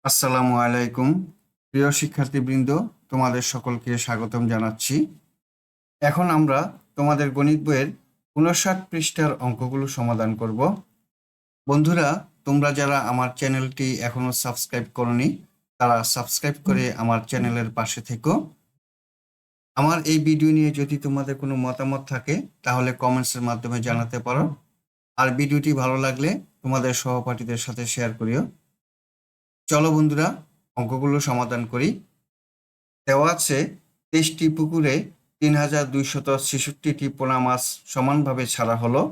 আসসালামু আলাইকুম প্রিয় শিক্ষার্থীবৃন্দ, তোমাদের সকলকে স্বাগতম জানাচ্ছি। এখন আমরা তোমাদের গণিত বইয়ের ৫৯ পৃষ্ঠার অঙ্কগুলো সমাধান করব। বন্ধুরা, তোমরা যারা আমার চ্যানেলটি এখনো সাবস্ক্রাইব করনি, তারা সাবস্ক্রাইব করে আমার চ্যানেলের পাশে থেকো। আমার এই ভিডিও নিয়ে যদি তোমাদের কোনো মতামত থাকে তাহলে কমেন্টসের মাধ্যমে জানাতে পারো। আর ভিডিওটি ভালো লাগলে তোমাদের সহপাঠীদের সাথে শেয়ার করিও। চলো বন্ধুরা, অঙ্কগুলো সমাধান করি। দেওয়া আছে ২৩টি পুকুরে ৩,২৬৬টি পোনা মাছ সমানভাবে ছাড়া হলো।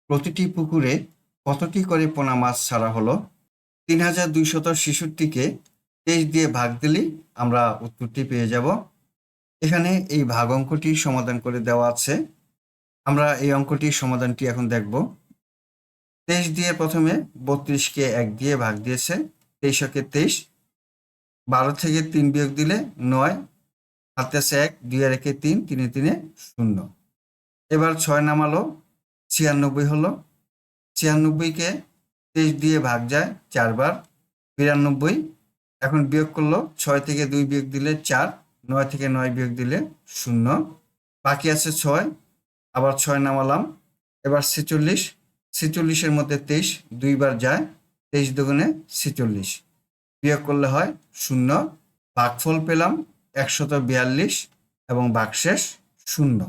প্রতিটি পুকুরে কতটি করে পোনা মাছ ছাড়া হলো? ৩,২৬৬কে ২৩ দিয়ে ভাগ দিলেই আমরা উত্তরটি পেয়ে যাব। এখানে এই ভাগ অঙ্কটি সমাধান করে দেওয়া আছে। আমরা এই অঙ্কটির সমাধানটি এখন দেখব। ২৩ দিয়ে প্রথমে ৩২কে ১ দিয়ে ভাগ দিয়েছে, ২৩কে ২৩, ১২ থেকে ৩ বিয়োগ দিলে ৯, হাতে আছে ১, ২ আর ১-এ ৩, ৩-এ ৩-এ ০। এবার ৬ নামালো, ৯৬ হলো। ৯৬কে ২৩ দিয়ে ভাগ যায় ৪ বার, ৯২। এখন বিয়োগ করলো, ৬ থেকে ২ বিয়োগ দিলে ৪, ৯ থেকে ৯ বিয়োগ দিলে ০। বাকি আছে ৬, আবার ৬ নামালাম। এবার ৪৬, ৪৬-এর মধ্যে ২৩ দুইবার যায়, ২৩ দুগুণে ৪৬, বিয়োগ করলে হয় ০। ভাগফল পেলাম ১৪২ এবং ভাগশেষ ০।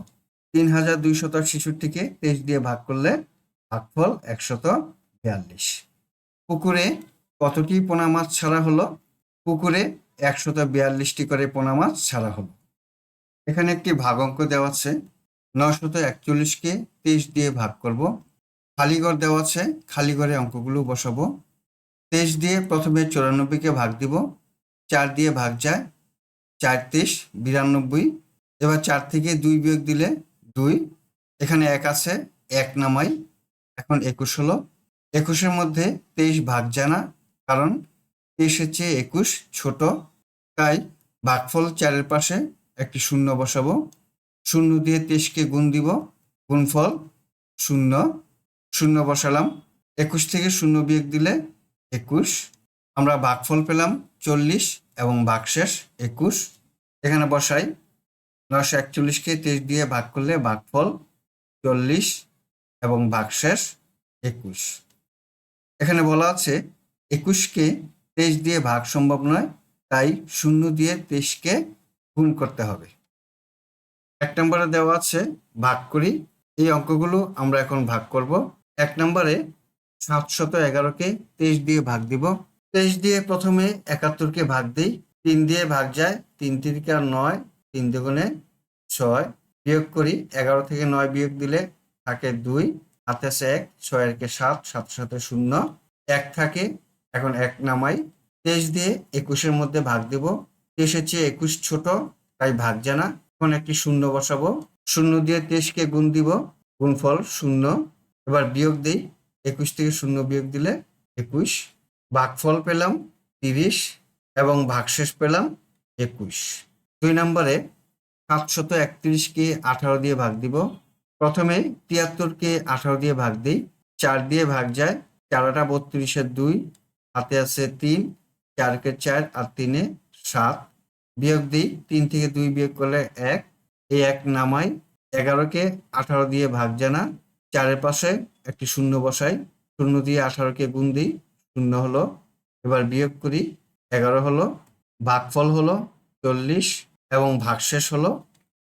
৩,২৬৬কে ২৩ দিয়ে ভাগ করলে ভাগফল ১৪২। পুকুরে কতটি পোনা মাছ ছাড়া হলো? পুকুরে ১৪২টি করে পোনা মাছ ছাড়া হলো। এখানে একটি ভাগ অঙ্ক দেওয়া আছে। ৯৪১কে ২৩ দিয়ে ভাগ করব। খালি ঘর দেওয়া আছে, খালি ঘরে অঙ্কগুলো বসাবো। ২৩ দিয়ে প্রথমে ৯৪কে ভাগ দিব, ৪ দিয়ে ভাগ যায়, ৪-৩০ ৯২। এবার ৪ থেকে ২ বিয়োগ দিলে ২, এখানে ১ আছে, ১ নামাই। এখন ২১ হলো। ২১-এর মধ্যে ২৩ ভাগ যায় না, কারণ ২৩-এর চেয়ে ২১ ছোট। তাই ভাগফল ৪-এর পাশে একটি ০ বসাবো। ০ দিয়ে ২৩কে গুণ দিব, গুণফল ০। ০ বসালাম। ২১ থেকে ০ বিয়োগ দিলে ২১। আমরা ভাগফল পেলাম ৪০ এবং ভাগশেষ ২১। এখানে বসাই। ৯৪১কে ২৩ দিয়ে ভাগ করলে ভাগফল ৪০ এবং ভাগশেষ ২১। এখানে বলা আছে ২১কে ২৩ দিয়ে ভাগ সম্ভব নয়, তাই ০ দিয়ে ২৩কে গুণ করতে হবে। ১ নম্বরে দেওয়া আছে ভাগ করি। এই অঙ্কগুলো আমরা এখন ভাগ করব। ১ নম্বরে ৭১১কে ২৩ দিয়ে ভাগ দিব। ২৩ দিয়ে প্রথমে ৭১কে ভাগ দিই, ৩ দিয়ে ভাগ যায়, ৩ তিরিকা ৯, ৩ দুগুণে ৬, বিয়োগ করি। ১১ থেকে ৯ বিয়োগ দিলে থাকে ২, হাতে আছে ১, ৬ আর ৭, ৭ সাথে ০, ১ থাকে। এখন ১ নামাই। ২৩ দিয়ে ২১-এর মধ্যে ভাগ দেব। ২৩-এর চেয়ে ২১ ছোট, তাই ভাগ যায় না। এখন একটি ০ বসাবো। ০ দিয়ে ২৩কে গুণ দিব, গুণফল ০। এবার বিয়োগ দিই, ২১ থেকে ০ বিয়োগ দিলে ২১। ভাগফল পেলাম ৩০ এবং ভাগশেষ পেলাম ২১। ২ নম্বরে ৭৩১কে ১৮ দিয়ে ভাগ দিব। প্রথমে ৭৩কে ১৮ দিয়ে ভাগ দিই, ৪ দিয়ে ভাগ যায়, ৪টা ৩২-এর ২, হাতে আছে ৩, ৪-কে ৪ আর ৩-এ ৭, বিয়োগ দিই। ৩ থেকে ২ বিয়োগ করলে ১, এই ১ নামাই। ১১কে ১৮ দিয়ে ভাগ যায় না, ৪-এর পাশে একটি ০ বসাই। ০ দিয়ে ১৮কে গুণ দিই, ০ হলো। এবার বিয়োগ করি, ১১ হলো। ভাগফল হলো ৪০ এবং ভাগশেষ হলো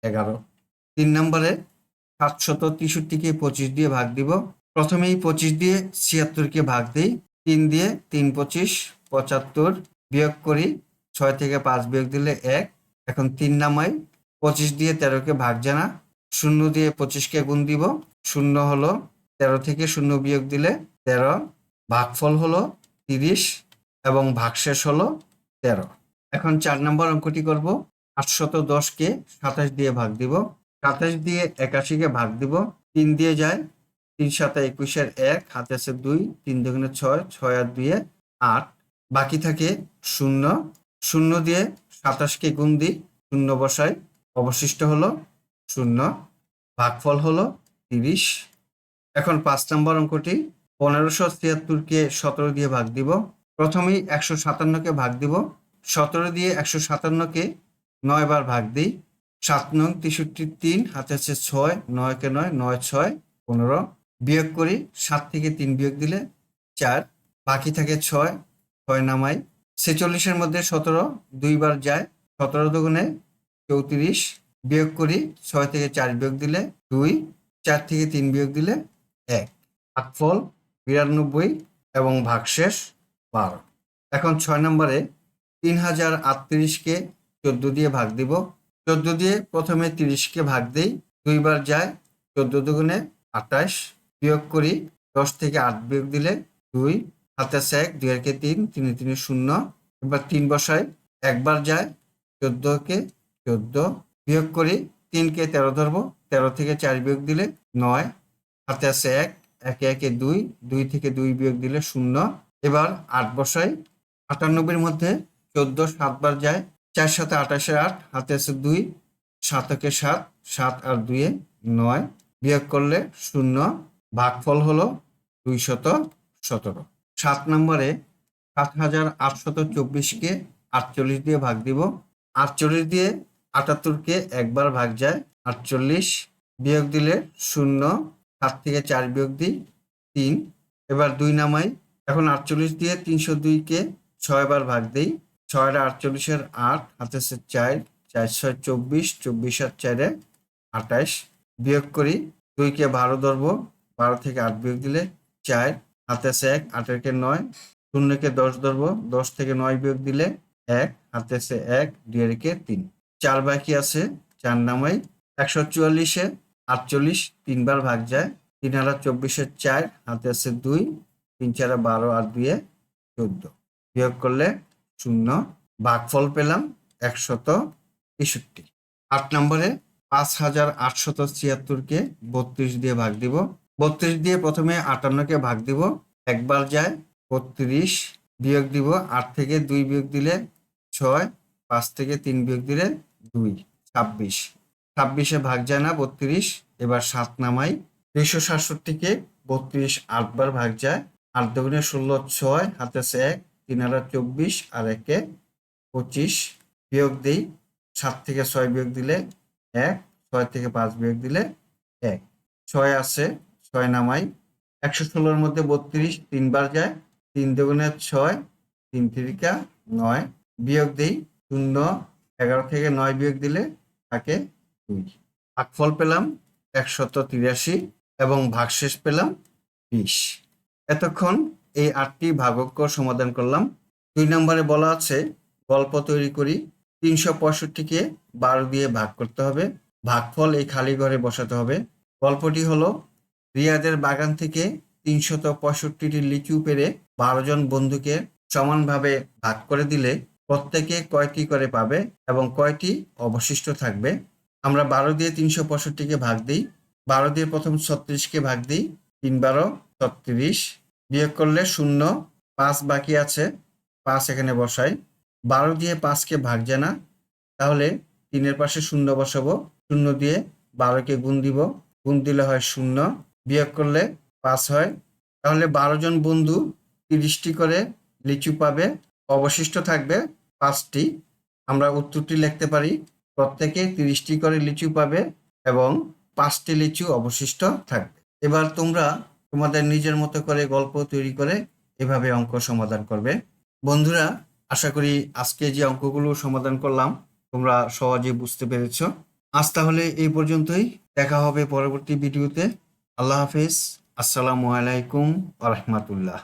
১১। ৩ নম্বরে ৭৬৩কে ২৫ দিয়ে ভাগ দিব। প্রথমেই ২৫ দিয়ে ৭৬কে ভাগ দিই। ৩ দিয়ে ৩ ২৫, ৭৫, বিয়োগ করি। ৬ থেকে ৫ বিয়োগ দিলে ১। এখন ৩ নামাই। ২৫ দিয়ে ১৩কে ভাগ যায় না, ০ দিয়ে ২৫কে গুণ দিব, ০ হলো। ১৩ থেকে ০ বিয়োগ দিলে ১৩। ভাগফল হলো ৩০ এবং ভাগশেষ হলো ১৩। এখন ৪ নম্বর অঙ্কটি করব। ৮১০কে ২৭ দিয়ে ভাগ দিব। ২৭ দিয়ে ৮১কে ভাগ দিব। ৩ দিয়ে যায়, ৩ ৭ ২১-এর ১, হাতে আছে ২, ৩ দুগুণে ৬, ৬ আর ২-এ ৮, বাকি থাকে ০। ০ দিয়ে ২৭কে গুণ দিই, ০ বসাই, অবশিষ্ট হলো ০। ভাগফল হলো ৩০। এখন ৫ নম্বর অঙ্কটি। ১৫৭৬কে ১৭ দিয়ে ভাগ দিব। প্রথমেই 157কে ভাগ দিব। 17 দিয়ে 157কে 9 বার ভাগ দিই। 7 নং 63 3 হাতে আছে 6, 9 কে 9, 9 6 15। বিয়োগ করি, 7 থেকে 3 বিয়োগ দিলে 4, বাকি থাকে 6, 6 নামাই। 46-এর মধ্যে 17 2 বার যায়, 17 দুগুণে 34। বিয়োগ করি, 6 থেকে 4 বিয়োগ দিলে 2, 4 থেকে 3 বিয়োগ দিলে 1। ভাগফল 92 এবং ভাগশেষ 12। এখন 6 নম্বরে 3038কে 14 দিয়ে ভাগ দিব। 14 দিয়ে প্রথমে 30কে ভাগ দিই, 2 বার যায়, 14 দুগুণে 28। বিয়োগ করি, 10 থেকে 8 বিয়োগ দিলে 2, হাতে আছে 1, 2 একে 3, 3 3 0। এবার 3 বসাই, একবার যায়, 14কে 14। বিয়োগ করি, 3কে 13 ধরবো, 13 থেকে 4 বিয়োগ দিলে 9, হাতে আছে 1, 1 একে 2, 2 থেকে 2 বিয়োগ দিলে 0। এবার 8 বসাই। 98-এর মধ্যে 14 7 বার যায়, 4 7 28-এর 8, হাতে আছে 2, 7 একে 7, 7 আর 2 9। বিয়োগ করলে 0। ভাগফল হলো 217। 7 নম্বরে 7824কে 48 দিয়ে ভাগ দিব। 48 দিয়ে 78কে একবার ভাগ যায়, 48। বিয়োগ দিলে 0, 7 থেকে 4 বিয়োগ দিই 3। এবার 2 নামাই। এখন 48 দিয়ে 302কে 6 বার ভাগ দিই। 6 আর 48-এর 8, হাতে আছে 4, 4 6 24, 24 আর 4 28। বিয়োগ করি, 2কে 12 ধরবো, 12 থেকে 8 বিয়োগ দিলে 4, হাতে আছে 1, 8 একে 9, 0কে 10 ধরবো, 10 থেকে 9 বিয়োগ দিলে 1, হাতে আছে 1, 2 একে 3। 4 বাকি আছে, 4 নামাই। 144-এ 48 3 বার ভাগ যায়, 3 আর 24-এর 4, হাতে আছে 2, 3 4 12 আর 2 14। বিয়োগ করলে 0। ভাগফল পেলাম 163। 8 নম্বরে 5876কে 32 দিয়ে ভাগ দিব। 32 দিয়ে প্রথমে 58কে ভাগ দিব, একবার যায়, 32। বিয়োগ দিব, 8 থেকে 2 বিয়োগ দিলে 6, 5 থেকে 3 বিয়োগ দিলে 2, 26। 26-এ ভাগ যায় না 32। এবার 7 নামাই। 267কে 32 8 বার ভাগ যায়, 8 দুগুণে 16, 6, হাতে আছে 1, 3 আর 24 আর 1 25। বিয়োগ দিই, 7 থেকে 6 বিয়োগ দিলে 1, 6 থেকে 5 বিয়োগ দিলে 1, 6 আছে, 6 নামাই। 116-এর মধ্যে 32 3 বার যায়, 3 দুগুণে 6, 3 তিরিকা 9। বিয়োগ দিই, 0, 11 থেকে 9 বিয়োগ দিলে থাকে 2। ভাগফল পেলাম 183 এবং ভাগশেষ পেলাম 20। এতক্ষণ এই 8টি ভাগক্য সমাধান করলাম। 2 নম্বরে বলা আছে গল্প তৈরি করি। 365কে 12 দিয়ে ভাগ করতে হবে, ভাগফল এই খালি ঘরে বসাতে হবে। গল্পটি হলো, রিয়াদের বাগান থেকে 365টি লিচু পেড়ে 12 জন বন্ধুকে সমানভাবে ভাগ করে দিলে প্রত্যেকে কয়টি করে পাবে এবং কয়টি অবশিষ্ট থাকবে। আমরা 12 দিয়ে 365কে ভাগ দিই। 12 দিয়ে প্রথম 36কে ভাগ দিই, 3 12 36। বিয়োগ করলে 0, 5 বাকি আছে, 5 এখানে বসাই। 12 দিয়ে 5কে ভাগ যায় না, তাহলে 3-এর পাশে 0 বসাবো। 0 দিয়ে 12কে গুণ দিব, গুণ দিলে হয় 0। বিয়োগ করলে 5 হয়। তাহলে 12 জন বন্ধু 30টি করে লিচু পাবে, অবশিষ্ট থাকবে 5টি। আমরা উত্তরটি লিখতে পারি, প্রত্যেকে 30টি করে লিচু পাবে এবং 5টি লিচু অবশিষ্ট থাকবে। এবার তোমরা তোমাদের নিজের মতো করে গল্প তৈরি করে এভাবে অঙ্ক সমাধান করবে। বন্ধুরা, আশা করি আজকে যে অঙ্কগুলো সমাধান করলাম তোমরা সহজে বুঝতে পেরেছো। আজ তাহলে এই পর্যন্তই, দেখা হবে পরবর্তী ভিডিওতে। আল্লাহ হাফেজ। আসসালামু আলাইকুম ওয়া রাহমাতুল্লাহ।